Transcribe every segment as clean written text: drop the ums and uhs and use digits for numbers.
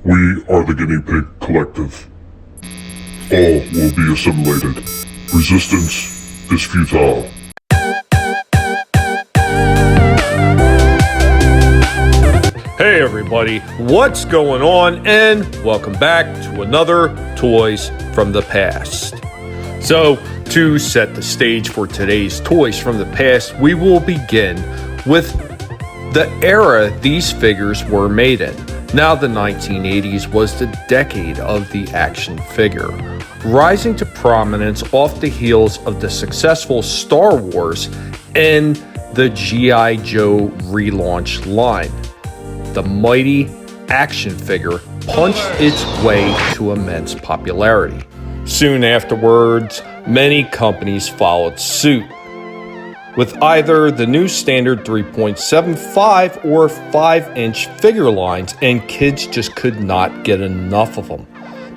We are the Guinea Pig Collective. All will be assimilated. Resistance is futile. Hey everybody, what's going on? And welcome back to another Toys from the Past. So, to set the stage for today's Toys from the Past, we will begin with the era these figures were made in. Now, the 1980s was the decade of the action figure, rising to prominence off the heels of the successful Star Wars and the G.I. Joe relaunch line. The mighty action figure punched its way to immense popularity. Soon afterwards, many companies followed suit, with either the new standard 3.75 or 5-inch figure lines, and kids just could not get enough of them.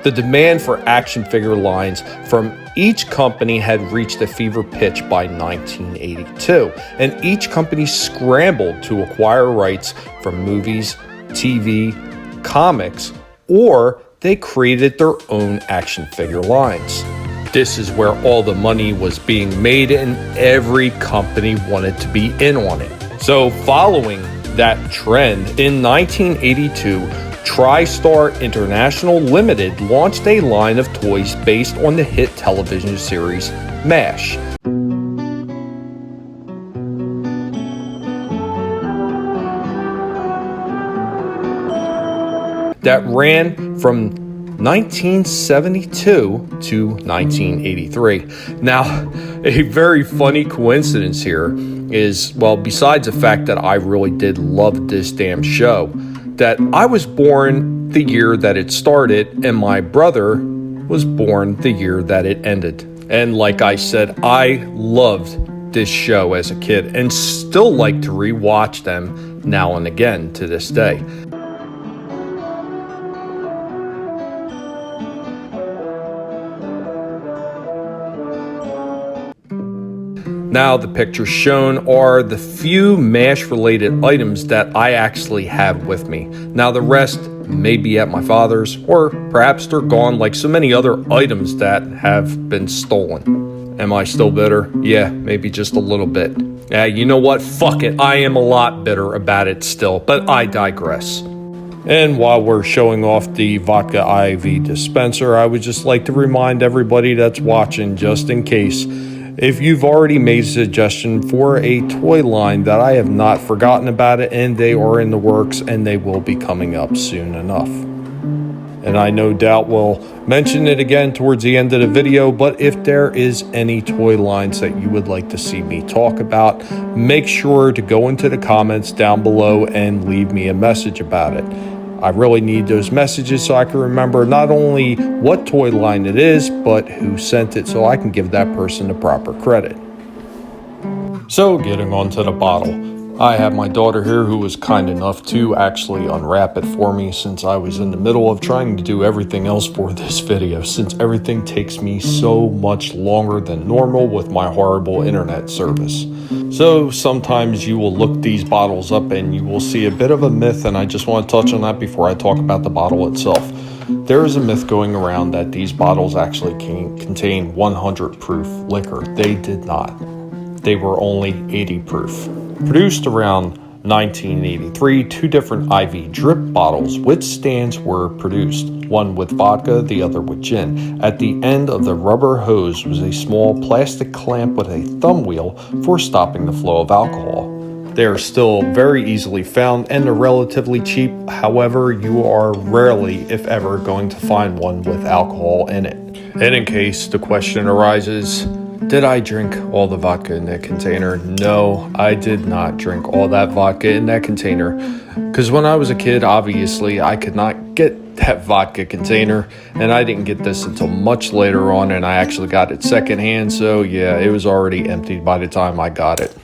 The demand for action figure lines from each company had reached a fever pitch by 1982, and each company scrambled to acquire rights from movies, TV, comics, or they created their own action figure lines. This is where all the money was being made, and every company wanted to be in on it. So following that trend, in 1982, TriStar International Limited launched a line of toys based on the hit television series MASH. That ran from 1972 to 1983. Now, a very funny coincidence here is, well, besides the fact that I really did love this damn show, that I was born the year that it started and my brother was born the year that it ended. And like I said, I loved this show as a kid and still like to rewatch them now and again to this day. Now, the pictures shown are the few MASH-related items that I actually have with me. Now, the rest may be at my father's, or perhaps they're gone like so many other items that have been stolen. Am I still bitter? Yeah, maybe just a little bit. Yeah, you know what? Fuck it. I am a lot bitter about it still, but I digress. And while we're showing off the vodka IV dispenser, I would just like to remind everybody that's watching, just in case, if you've already made a suggestion for a toy line, that I have not forgotten about it, and they are in the works and they will be coming up soon enough. And I no doubt will mention it again towards the end of the video, but if there is any toy lines that you would like to see me talk about, make sure to go into the comments down below and leave me a message about it. I really need those messages so I can remember not only what toy line it is, but who sent it, so I can give that person the proper credit. So, getting on to the bottle. I have my daughter here who was kind enough to actually unwrap it for me, since I was in the middle of trying to do everything else for this video, since everything takes me so much longer than normal with my horrible internet service. So sometimes you will look these bottles up and you will see a bit of a myth, and I just want to touch on that before I talk about the bottle itself. There is a myth going around that these bottles actually contain 100 proof liquor. They did not. They were only 80 proof. Produced around 1983, two different IV drip bottles with stands were produced, one with vodka, the other with gin. At the end of the rubber hose was a small plastic clamp with a thumb wheel for stopping the flow of alcohol. They are still very easily found and are relatively cheap. However, you are rarely, if ever, going to find one with alcohol in it. And in case the question arises, did I drink all the vodka in that container? No, I did not drink all that vodka in that container. Because when I was a kid, obviously, I could not get that vodka container. And I didn't get this until much later on, and I actually got it secondhand. So yeah, it was already emptied by the time I got it.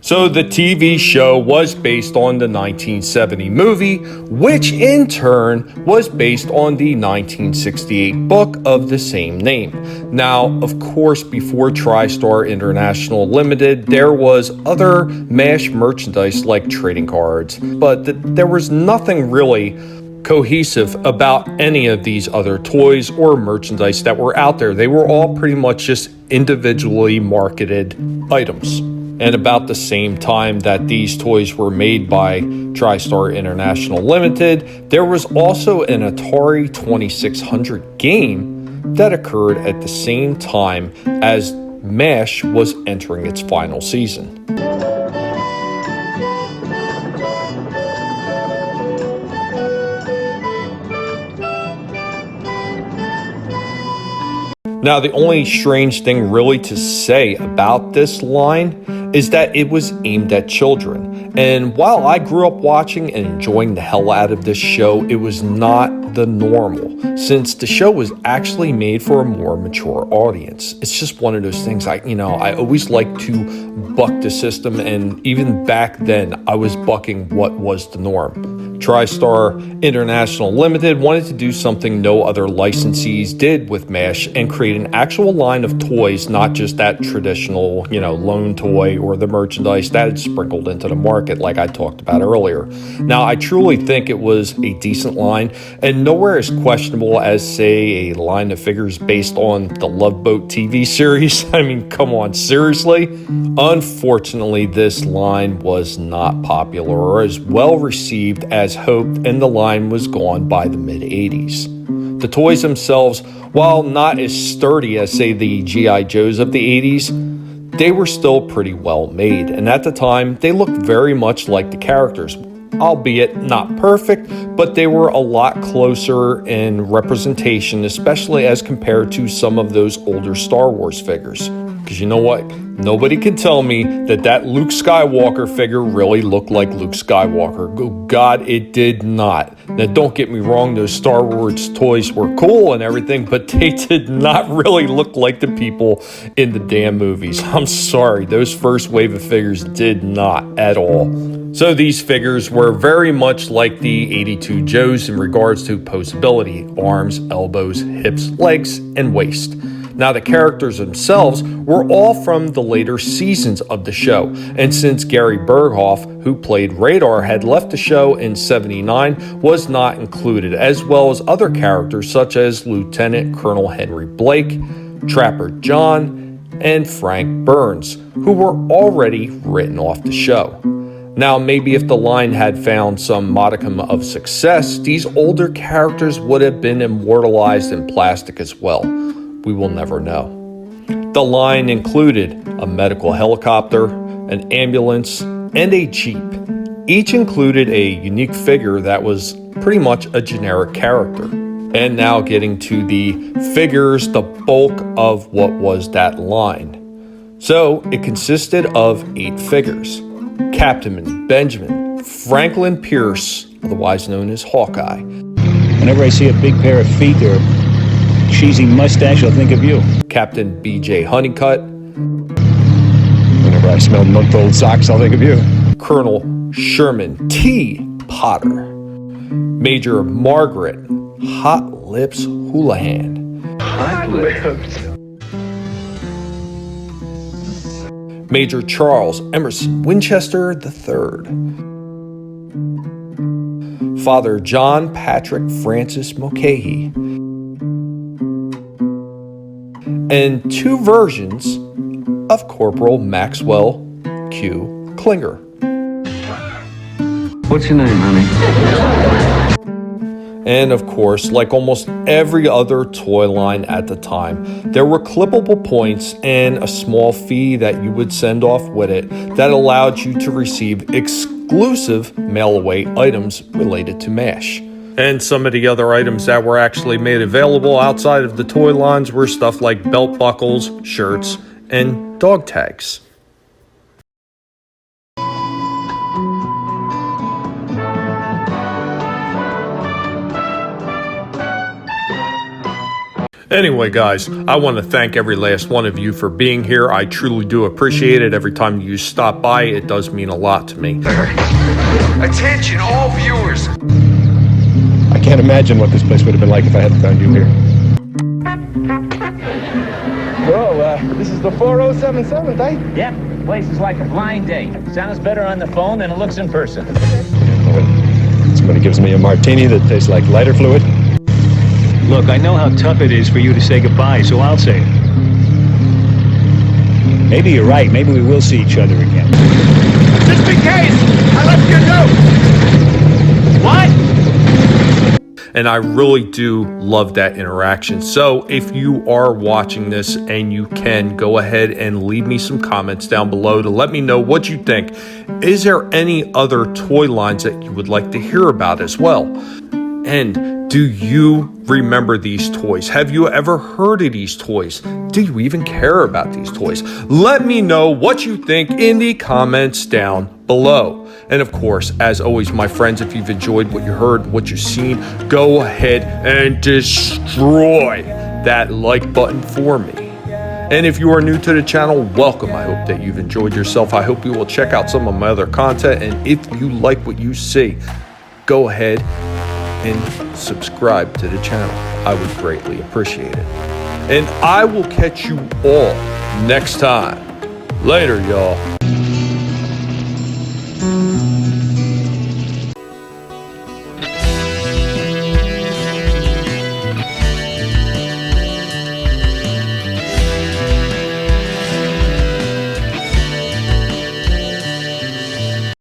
So the TV show was based on the 1970 movie, which in turn was based on the 1968 book of the same name. Now, of course, before TriStar International Limited, there was other MASH merchandise like trading cards, but there was nothing really cohesive about any of these other toys or merchandise that were out there. They were all pretty much just individually marketed items. And about the same time that these toys were made by TriStar International Limited, there was also an Atari 2600 game that occurred at the same time as MASH was entering its final season. Now, the only strange thing really to say about this line is that it was aimed at children. And while I grew up watching and enjoying the hell out of this show, it was not the normal, since the show was actually made for a more mature audience. It's just one of those things I always like to buck the system, and even back then I was bucking what was the norm. TriStar International Limited wanted to do something no other licensees did with MASH and create an actual line of toys, not just that traditional, lone toy or the merchandise that had sprinkled into the market like I talked about earlier. Now, I truly think it was a decent line and nowhere as questionable as, say, a line of figures based on the Love Boat TV series. I mean, come on, seriously? Unfortunately, this line was not popular or as well received as hoped, and the line was gone by the mid-80s. The toys themselves, while not as sturdy as, say, the G.I. Joes of the 80s, they were still pretty well made, and at the time, they looked very much like the characters. Albeit not perfect, but they were a lot closer in representation, especially as compared to some of those older Star Wars figures. Because you know what? Nobody can tell me that Luke Skywalker figure really looked like Luke Skywalker. Oh God, it did not. Now don't get me wrong, those Star Wars toys were cool and everything, but they did not really look like the people in the damn movies. I'm sorry, those first wave of figures did not at all. So these figures were very much like the 82 Joes in regards to posability, arms, elbows, hips, legs, and waist. Now, the characters themselves were all from the later seasons of the show, and since Gary Berghoff, who played Radar, had left the show in '79, was not included, as well as other characters such as Lieutenant Colonel Henry Blake, Trapper John, and Frank Burns, who were already written off the show. Now, maybe if the line had found some modicum of success, these older characters would have been immortalized in plastic as well. We will never know. The line included a medical helicopter, an ambulance, and a Jeep. Each included a unique figure that was pretty much a generic character. And now getting to the figures, the bulk of what was that line. So it consisted of 8 figures. Captain Benjamin Franklin Pierce, otherwise known as Hawkeye. Whenever I see a big pair of feet or a cheesy mustache, I'll think of you. Captain B.J. Honeycutt. Whenever I smell month-old socks, I'll think of you. Colonel Sherman T. Potter. Major Margaret Hot Lips Houlihan. Hot Lips. Major Charles Emerson Winchester III. Father John Patrick Francis Mulcahy. And 2 versions of Corporal Maxwell Q. Klinger. What's your name, honey? And of course, like almost every other toy line at the time, there were clippable points and a small fee that you would send off with it that allowed you to receive exclusive mail-away items related to MASH. And some of the other items that were actually made available outside of the toy lines were stuff like belt buckles, shirts, and dog tags. Anyway, guys, I want to thank every last one of you for being here. I truly do appreciate it. Every time you stop by, it does mean a lot to me. Attention, all viewers. I can't imagine what this place would have been like if I hadn't found you here. Whoa, this is the 4077th, eh? Yep, place is like a blind date. Sounds better on the phone than it looks in person. Somebody gives me a martini that tastes like lighter fluid. Look, I know how tough it is for you to say goodbye, so I'll say it. Maybe you're right. Maybe we will see each other again. Just in case, I left you a note. What? And I really do love that interaction. So if you are watching this and you can, go ahead and leave me some comments down below to let me know what you think. Is there any other toy lines that you would like to hear about as well? And do you remember these toys? Have you ever heard of these toys? Do you even care about these toys? Let me know what you think in the comments down below. And of course, as always, my friends, if you've enjoyed what you heard, what you've seen, go ahead and destroy that like button for me. And if you are new to the channel, welcome. I hope that you've enjoyed yourself. I hope you will check out some of my other content. And if you like what you see, go ahead and subscribe to the channel. I would greatly appreciate it. And I will catch you all next time. Later, y'all.